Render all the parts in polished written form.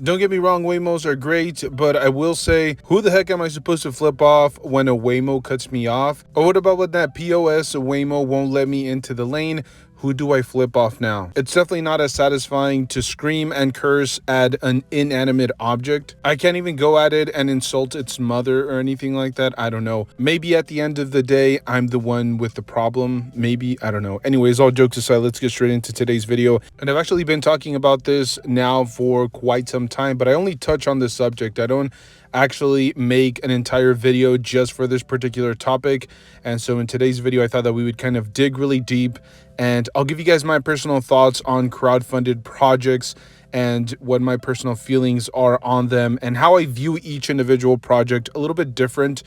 Don't get me wrong, Waymos are great, but I will say, who the heck am I supposed to flip off when a Waymo cuts me off? Or what about when that POS Waymo won't let me into the lane? Who do I flip off now? It's definitely not as satisfying to scream and curse at an inanimate object. I can't even go at it and insult its mother or anything like that. I don't know. Maybe at the end of the day, I'm the one with the problem. Maybe, I don't know. Anyways, all jokes aside, let's get straight into today's video. And I've actually been talking about this now for quite some time, but I only touch on this subject. I don't actually make an entire video just for this particular topic. And so in today's video, I thought that we would kind of dig really deep, and I'll give you guys my personal thoughts on crowdfunded projects and what my personal feelings are on them and how I view each individual project a little bit different.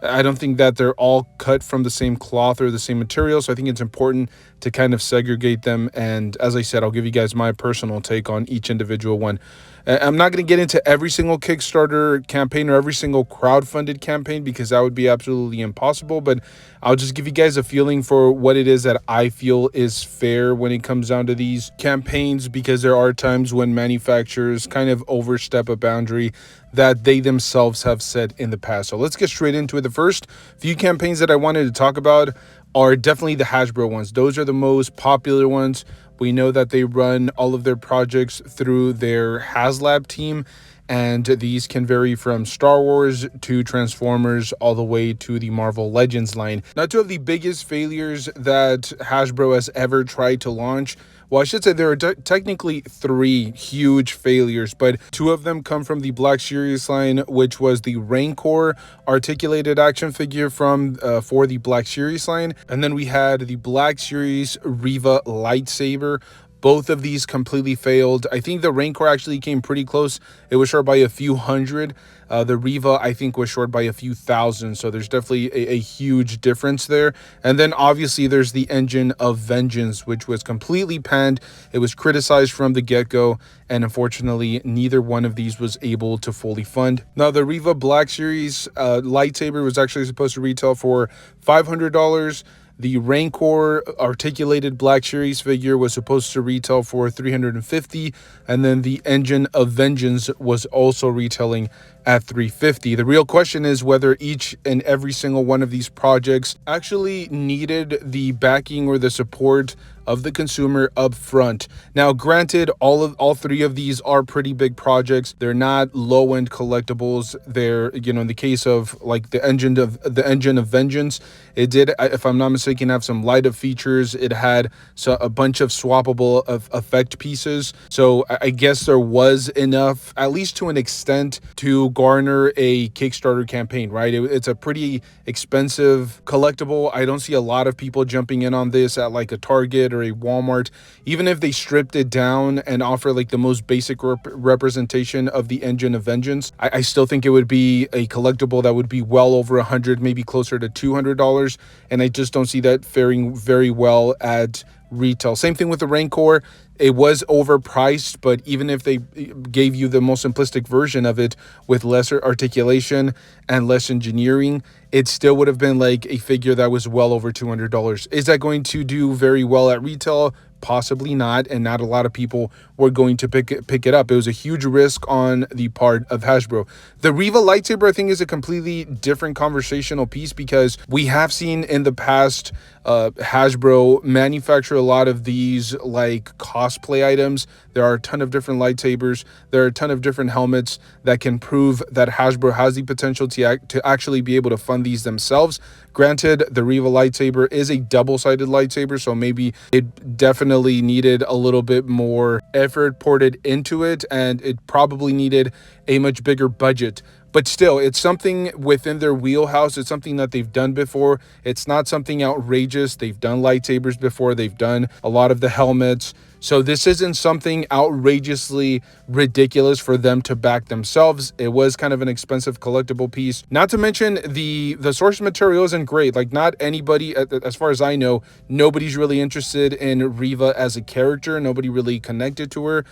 I don't think that they're all cut from the same cloth or the same material, so I think it's important to kind of segregate them. And as I said, I'll give you guys my personal take on each individual one. I'm not going to get into every single Kickstarter campaign or every single crowdfunded campaign because that would be absolutely impossible, but I'll just give you guys a feeling for what it is that I feel is fair when it comes down to these campaigns, because there are times when manufacturers kind of overstep a boundary that they themselves have set in the past. So let's get straight into it. The first few campaigns that I wanted to talk about are definitely the Hasbro ones. Those are the most popular ones. We know that they run all of their projects through their HasLab team, and these can vary from Star Wars to Transformers all the way to the Marvel Legends line. Now, two of the biggest failures that Hasbro has ever tried to launch, well, I should say there are technically three huge failures, but two of them come from the Black Series line, which was the Rancor articulated action figure from for the Black Series line, and then we had the Black Series Reva lightsaber. Both of these completely failed. I think the Rancor actually came pretty close. It was short by a few hundred. The Reva, I think, was short by a few thousand. So there's definitely a huge difference there. And then obviously there's the Engine of Vengeance, which was completely panned. It was criticized from the get-go. And unfortunately, neither one of these was able to fully fund. Now, the Reva Black Series lightsaber was actually supposed to retail for $500. The Rancor articulated Black Series figure was supposed to retail for $350, and then the Engine of Vengeance was also retailing at $350. The real question is whether each and every single one of these projects actually needed the backing or the support of the consumer up front. Now, granted, all three of these are pretty big projects. They're not low-end collectibles. They're, you know, in the case of like the Engine of Vengeance, it did, if I'm not mistaken, have some light-up features. It had a bunch of swappable effect pieces. So I guess there was enough, at least to an extent, to garner a Kickstarter campaign, right? It's a pretty expensive collectible. I don't see a lot of people jumping in on this at like a Target or a Walmart. Even if they stripped it down and offer like the most basic representation of the Engine of Vengeance, I still think it would be a collectible that would be well over $100, maybe closer to $200, and I just don't see that faring very well at retail. Same thing with the Rancor. It was overpriced, but even if they gave you the most simplistic version of it with lesser articulation and less engineering, it still would have been like a figure that was well over $200. Is that going to do very well at retail? Possibly not, and not a lot of people were going to pick it up. It was a huge risk on the part of Hasbro. The Reva lightsaber, I think, is a completely different conversational piece, because we have seen in the past Hasbro manufacture a lot of these like cosplay items. There are a ton of different lightsabers. There are a ton of different helmets that can prove that Hasbro has the potential to actually be able to fund these themselves. Granted, the Reva lightsaber is a double-sided lightsaber, so maybe it definitely needed a little bit more effort poured into it, and it probably needed a much bigger budget. But still, it's something within their wheelhouse. It's something that they've done before. It's not something outrageous. They've done lightsabers before. They've done a lot of the helmets. So this isn't something outrageously ridiculous for them to back themselves. It was kind of an expensive collectible piece. Not to mention the source material isn't great. Like, not anybody, as far as I know, nobody's really interested in Reva as a character. Nobody really connected to her.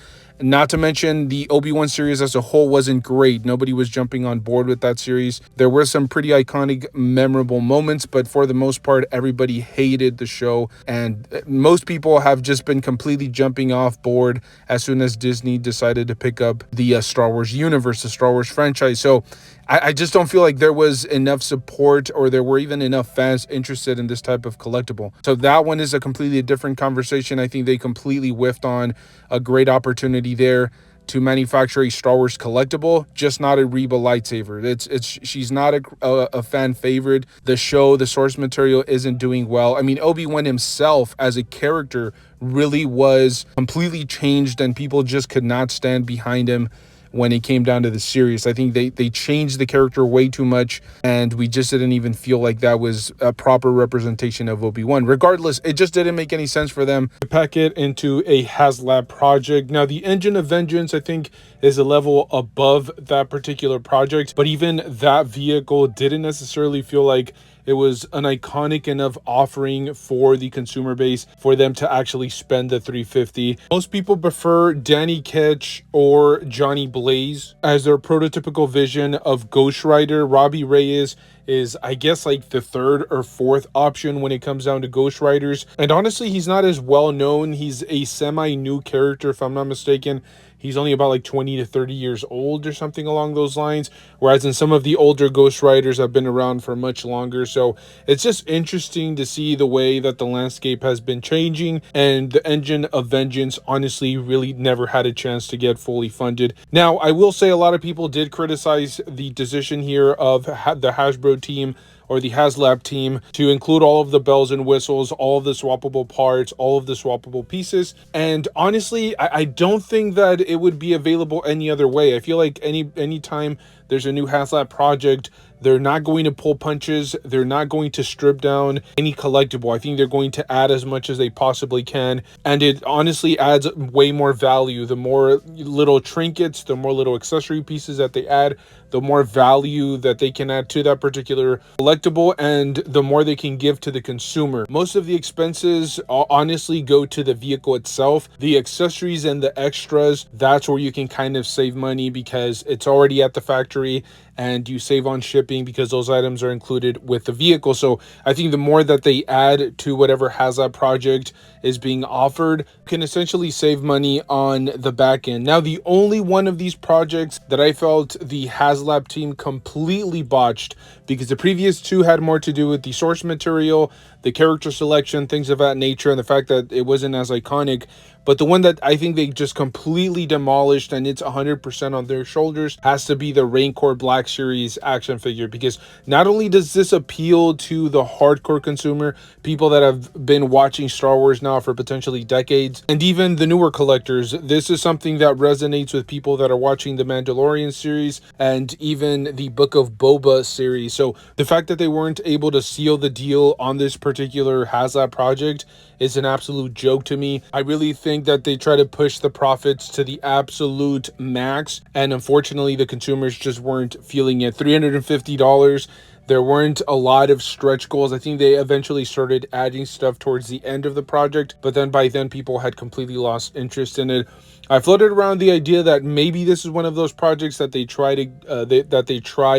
Not to mention the Obi-Wan series as a whole wasn't great. Nobody was jumping on board with that series. There were some pretty iconic, memorable moments, but for the most part, everybody hated the show. And most people have just been completely jumping off board as soon as Disney decided to pick up the Star Wars universe, the Star Wars franchise. So I just don't feel like there was enough support, or there were even enough fans interested in this type of collectible. So that one is a completely different conversation. I think they completely whiffed on a great opportunity there to manufacture a Star Wars collectible, just not a Reba lightsaber. She's not a fan favorite. The show, the source material isn't doing well. I mean, Obi-Wan himself as a character really was completely changed, and people just could not stand behind him when it came down to the series. I think they changed the character way too much, and we just didn't even feel like that was a proper representation of Obi-Wan. Regardless, it just didn't make any sense for them to pack it into a HasLab project. Now, the Engine of Vengeance, I think, is a level above that particular project, but even that vehicle didn't necessarily feel like it was an iconic enough offering for the consumer base for them to actually spend the $350. Most people prefer Danny Ketch or Johnny Blaze as their prototypical vision of Ghost Rider. Robbie Reyes is, I guess, like the third or fourth option when it comes down to Ghost Riders. And honestly, he's not as well known. He's a semi-new character, if I'm not mistaken. He's only about like 20 to 30 years old or something along those lines. Whereas in some of the older Ghost Riders have been around for much longer. So it's just interesting to see the way that the landscape has been changing. And the Engine of Vengeance honestly really never had a chance to get fully funded. Now, I will say a lot of people did criticize the decision here of the Hasbro team, or the HasLab team, to include all of the bells and whistles, all of the swappable parts, all of the swappable pieces. And honestly, I don't think that it would be available any other way. I feel like any time there's a new HasLab project, they're not going to pull punches. They're not going to strip down any collectible. I think they're going to add as much as they possibly can. And it honestly adds way more value. The more little trinkets, the more little accessory pieces that they add, the more value that they can add to that particular collectible, and the more they can give to the consumer. Most of the expenses honestly go to the vehicle itself. The accessories and the extras, that's where you can kind of save money because it's already at the factory, and you save on shipping because those items are included with the vehicle. So I think the more that they add to whatever HasLab project is being offered, can essentially save money on the back end. Now, the only one of these projects that I felt the HasLab team completely botched, because the previous two had more to do with the source material, the character selection, things of that nature, and the fact that it wasn't as iconic. But the one that I think they just completely demolished, and it's 100% on their shoulders, has to be the Rancor Black Series action figure. Because not only does this appeal to the hardcore consumer, people that have been watching Star Wars now for potentially decades, and even the newer collectors, this is something that resonates with people that are watching the Mandalorian series and even the Book of Boba series. So the fact that they weren't able to seal the deal on this particular HasLab project is an absolute joke to me. I really think that they try to push the profits to the absolute max, and unfortunately the consumers just weren't feeling it. $350. There weren't a lot of stretch goals. I think they eventually started adding stuff towards the end of the project, but then by then people had completely lost interest in it. I floated around the idea that maybe this is one of those projects that they try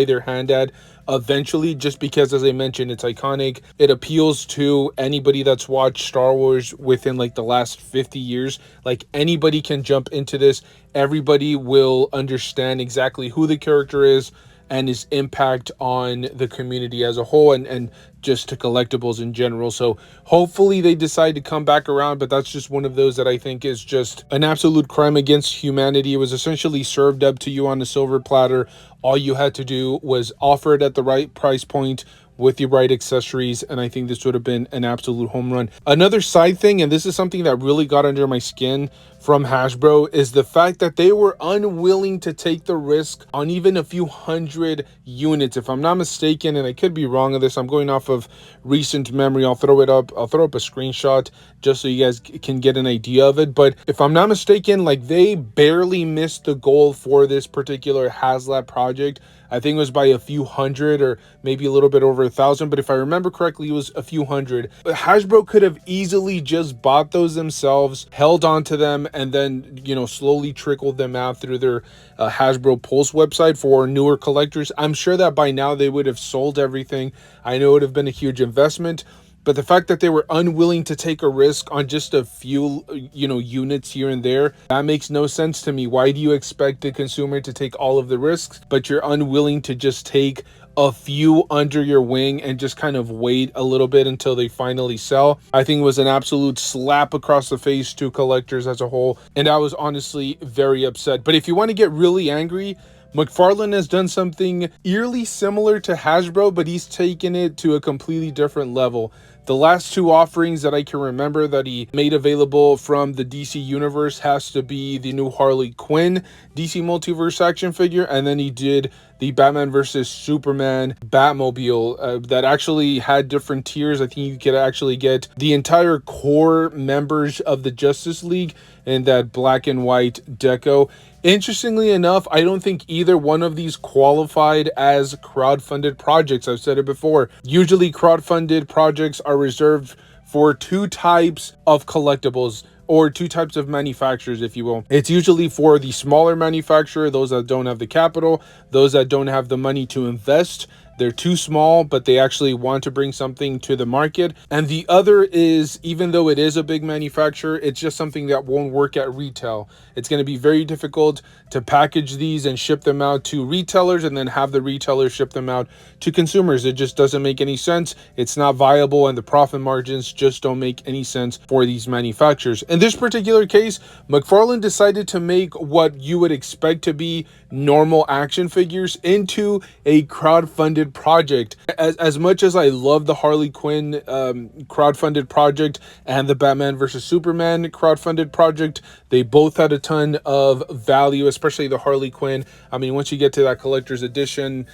their hand at eventually, just because, as I mentioned, it's iconic. It appeals to anybody that's watched Star Wars within like the last 50 years. Like, anybody can jump into this. Everybody will understand exactly who the character is and his impact on the community as a whole, and just to collectibles in general. So hopefully they decide to come back around, but that's just one of those that I think is just an absolute crime against humanity. It was essentially served up to you on a silver platter. All you had to do was offer it at the right price point with the right accessories, and I think this would have been an absolute home run. Another side thing, and this is something that really got under my skin from Hasbro, is the fact that they were unwilling to take the risk on even a few hundred units. If I'm not mistaken, and I could be wrong on this, I'm going off of recent memory. I'll throw up a screenshot just so you guys can get an idea of it. But if I'm not mistaken, like, they barely missed the goal for this particular HasLab project. I think it was by a few hundred, or maybe a little bit over 1,000. But if I remember correctly, it was a few hundred. But Hasbro could have easily just bought those themselves, held on to them, and then, slowly trickled them out through their Hasbro Pulse website for newer collectors. I'm sure that by now they would have sold everything. I know it would have been a huge investment, But the fact that they were unwilling to take a risk on just a few, units here and there, that makes no sense to me. Why do you expect the consumer to take all of the risks, but you're unwilling to just take a few under your wing and just kind of wait a little bit until they finally sell? I think it was an absolute slap across the face to collectors as a whole, and I was honestly very upset. But if you want to get really angry, McFarlane has done something eerily similar to Hasbro, but he's taken it to a completely different level. The last two offerings that I can remember that he made available from the DC universe has to be the new Harley Quinn DC Multiverse action figure, and then he did the Batman versus Superman Batmobile that actually had different tiers. I think you could actually get the entire core members of the Justice League in that black and white deco. Interestingly enough, I don't think either one of these qualified as crowdfunded projects. I've said it before. Usually crowdfunded projects are reserved for two types of collectibles, or two types of manufacturers, if you will. It's usually for the smaller manufacturer, those that don't have the capital, those that don't have the money to invest. They're too small, but they actually want to bring something to the market. And the other is, even though it is a big manufacturer, it's just something that won't work at retail. It's going to be very difficult to package these and ship them out to retailers and then have the retailers ship them out to consumers. It just doesn't make any sense. It's not viable, and the profit margins just don't make any sense for these manufacturers. In this particular case, McFarlane decided to make what you would expect to be normal action figures into a crowdfunded project. As much as I love the Harley Quinn crowdfunded project and the Batman versus Superman crowdfunded project, they both had a ton of value, especially the Harley Quinn. I mean, once you get to that collector's edition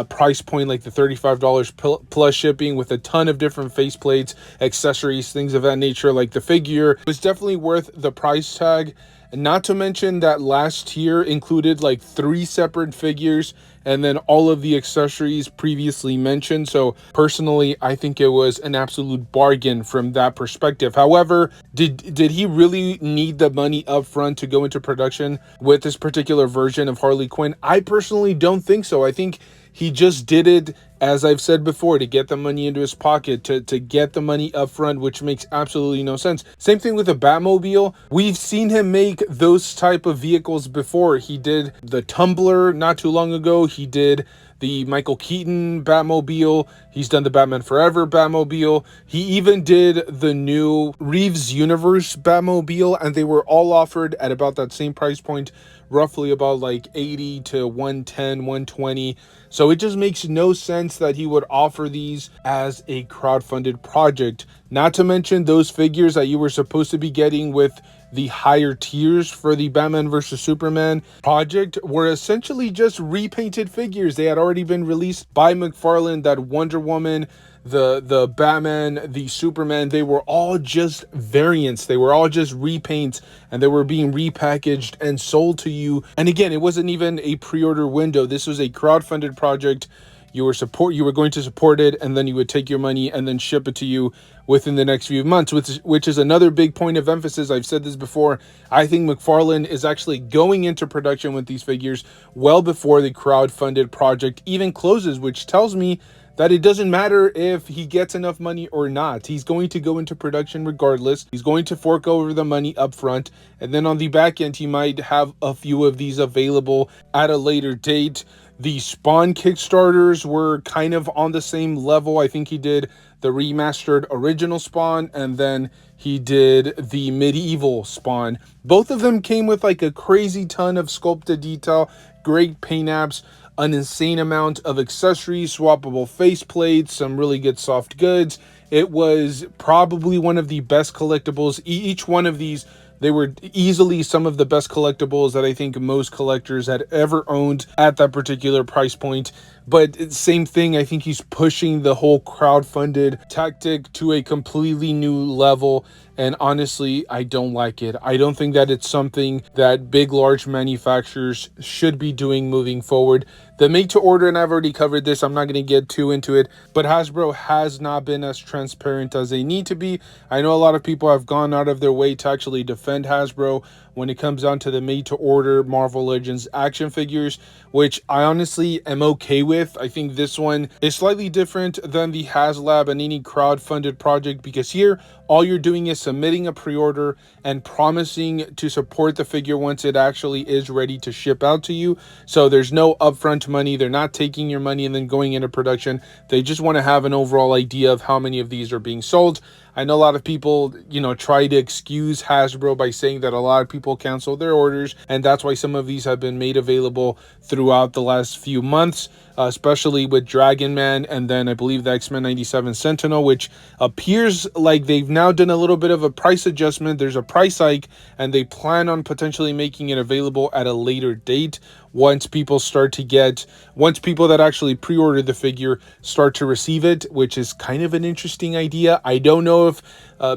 price point, like the $35 plus shipping, with a ton of different faceplates, accessories, things of that nature, like the figure was definitely worth the price tag. Not to mention that last tier included like 3 separate figures and then all of the accessories previously mentioned. So personally, I think it was an absolute bargain from that perspective. However, did he really need the money up front to go into production with this particular version of Harley Quinn? I personally don't think so. I think he just did it, as I've said before, to get the money into his pocket, to get the money up front, which makes absolutely no sense. Same thing with the Batmobile. We've seen him make those type of vehicles before. He did the Tumbler not too long ago. He did the Michael Keaton Batmobile. He's done the Batman Forever Batmobile. He even did the new Reeves Universe Batmobile, and they were all offered at about that same price point, roughly about like 80 to 110, 120. So it just makes no sense that he would offer these as a crowdfunded project. Not to mention those figures that you were supposed to be getting with the higher tiers for the Batman vs. Superman project were essentially just repainted figures. They had already been released by McFarlane. That Wonder Woman, the Batman, the Superman, they were all just variants. They were all just repaints, and they were being repackaged and sold to you. And again, it wasn't even a pre-order window. This was a crowdfunded project. You were going to support it, and then you would take your money and then ship it to you within the next few months, which is another big point of emphasis. I've said this before. I think McFarlane is actually going into production with these figures well before the crowdfunded project even closes, which tells me that it doesn't matter if he gets enough money or not. He's going to go into production regardless. He's going to fork over the money up front, and then on the back end, he might have a few of these available at a later date. The Spawn Kickstarters were kind of on the same level. I think he did the remastered original Spawn, and then he did the medieval Spawn. Both of them came with like a crazy ton of sculpted detail, great paint apps, an insane amount of accessories, swappable faceplates, some really good soft goods. It was probably one of the best collectibles. Each one of these, they were easily some of the best collectibles that I think most collectors had ever owned at that particular price point. But same thing, I think he's pushing the whole crowdfunded tactic to a completely new level. And honestly, I don't like it. I don't think that it's something that big, large manufacturers should be doing moving forward. The make to order, and I've already covered this, I'm not going to get too into it, but Hasbro has not been as transparent as they need to be. I know a lot of people have gone out of their way to actually defend Hasbro when it comes down to the made-to-order Marvel Legends action figures, which I honestly am okay with. I think this one is slightly different than the HasLab and any crowdfunded project, because here all you're doing is submitting a pre-order and promising to support the figure once it actually is ready to ship out to you. So there's no upfront money. They're not taking your money and then going into production. They just want to have an overall idea of how many of these are being sold. I know a lot of people, try to excuse Hasbro by saying that a lot of people canceled their orders, and that's why some of these have been made available throughout the last few months, especially with Dragon Man, and then I believe the X-Men 97 Sentinel, which appears like they've now done a little bit of a price adjustment. There's a price hike, and they plan on potentially making it available at a later date once people that actually pre-ordered the figure start to receive it, which is kind of an interesting idea. I don't know if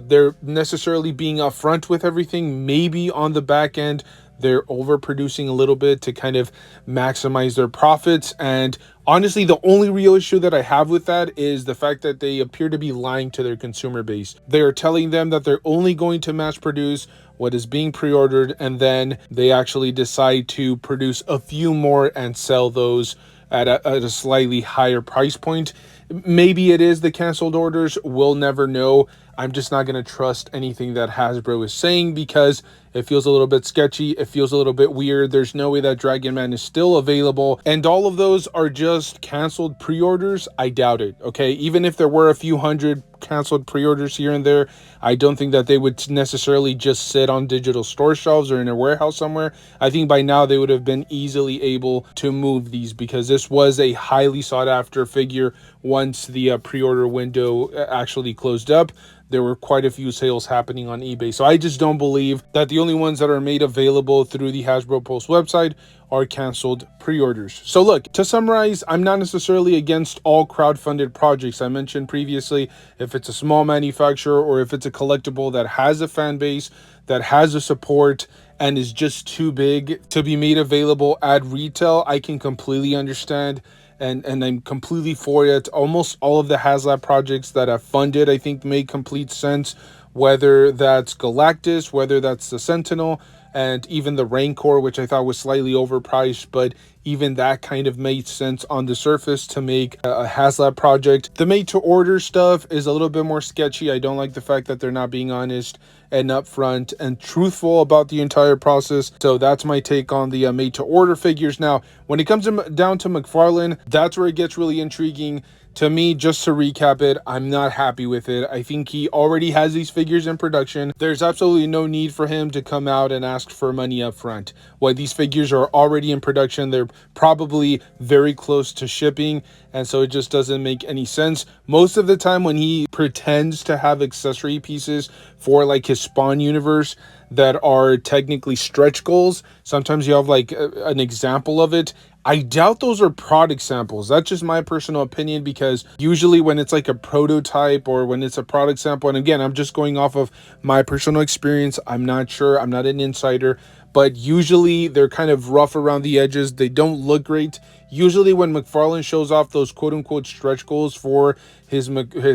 they're necessarily being upfront with everything. Maybe on the back end they're overproducing a little bit to kind of maximize their profits. And honestly, the only real issue that I have with that is the fact that they appear to be lying to their consumer base. They're telling them that they're only going to mass produce what is being pre-ordered, and then they actually decide to produce a few more and sell those at a slightly higher price point. Maybe it is the canceled orders. We'll never know. I'm just not going to trust anything that Hasbro is saying, because it feels a little bit sketchy. It feels a little bit weird. There's no way that Dragon Man is still available. And all of those are just canceled pre-orders. I doubt it. Okay. Even if there were a few hundred canceled pre-orders here and there, I don't think that they would necessarily just sit on digital store shelves or in a warehouse somewhere. I think by now they would have been easily able to move these, because this was a highly sought after figure once the pre-order window actually closed up. There were quite a few sales happening on eBay. So I just don't believe that the only ones that are made available through the Hasbro Pulse website are canceled pre-orders. So look, to summarize, I'm not necessarily against all crowdfunded projects. I mentioned previously, if it's a small manufacturer or if it's a collectible that has a fan base, that has a support, and is just too big to be made available at retail, I can completely understand. And I'm completely for it. Almost all of the HasLab projects that I've funded, I think, make complete sense. Whether that's Galactus, whether that's the Sentinel, and even the Rancor, which I thought was slightly overpriced, but even that kind of made sense on the surface to make a HasLab project. The made-to-order stuff is a little bit more sketchy. I don't like the fact that they're not being honest and upfront and truthful about the entire process. So that's my take on the made-to-order figures. Now, when it comes down to McFarlane, that's where it gets really intriguing. To me, just to recap it, I'm not happy with it. I think he already has these figures in production. There's absolutely no need for him to come out and ask for money up front. Well, these figures are already in production. They're probably very close to shipping, and so it just doesn't make any sense. Most of the time when he pretends to have accessory pieces for like his Spawn universe that are technically stretch goals, sometimes you have like an example of it. I doubt those are product samples. That's just my personal opinion, because usually when it's like a prototype or when it's a product sample, and again, I'm just going off of my personal experience, I'm not sure, I'm not an insider, but usually they're kind of rough around the edges. They don't look great. Usually when McFarlane shows off those quote-unquote stretch goals for his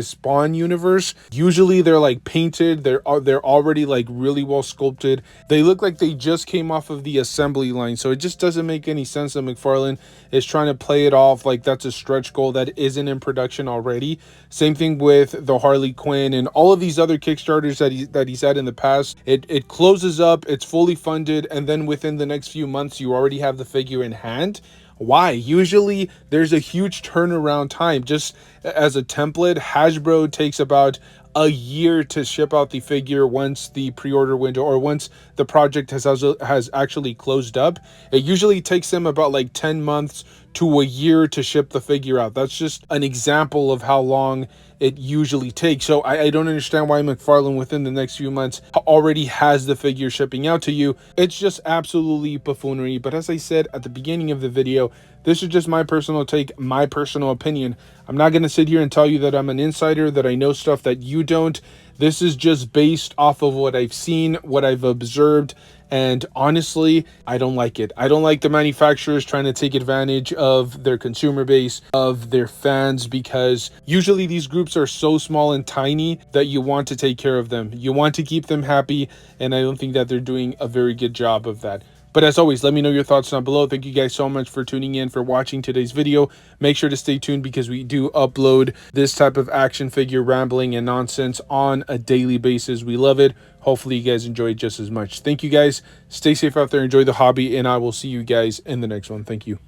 Spawn universe, usually they're like painted. They're already like really well sculpted. They look like they just came off of the assembly line. So it just doesn't make any sense that McFarlane is trying to play it off like that's a stretch goal that isn't in production already. Same thing with the Harley Quinn and all of these other Kickstarters that he's had in the past. It closes up, it's fully funded, and then within the next few months you already have the figure in hand. Why? Usually there's a huge turnaround time. Just as a template, Hasbro takes about a year to ship out the figure once the pre-order window or once the project has actually closed up. It usually takes them about like 10 months to a year to ship the figure out. That's just an example of how long it usually takes. So I don't understand why McFarlane within the next few months already has the figure shipping out to you. It's just absolutely buffoonery. But as I said at the beginning of the video, this is just my personal take, my personal opinion. I'm not going to sit here and tell you that I'm an insider, that I know stuff that you don't. This is just based off of what I've seen, what I've observed, and honestly, I don't like it. I don't like the manufacturers trying to take advantage of their consumer base, of their fans, because usually these groups are so small and tiny that you want to take care of them. You want to keep them happy, and I don't think that they're doing a very good job of that. But as always, let me know your thoughts down below. Thank you guys so much for tuning in, for watching today's video. Make sure to stay tuned because we do upload this type of action figure rambling and nonsense on a daily basis. We love it. Hopefully you guys enjoy it just as much. Thank you guys. Stay safe out there. Enjoy the hobby, and I will see you guys in the next one. Thank you.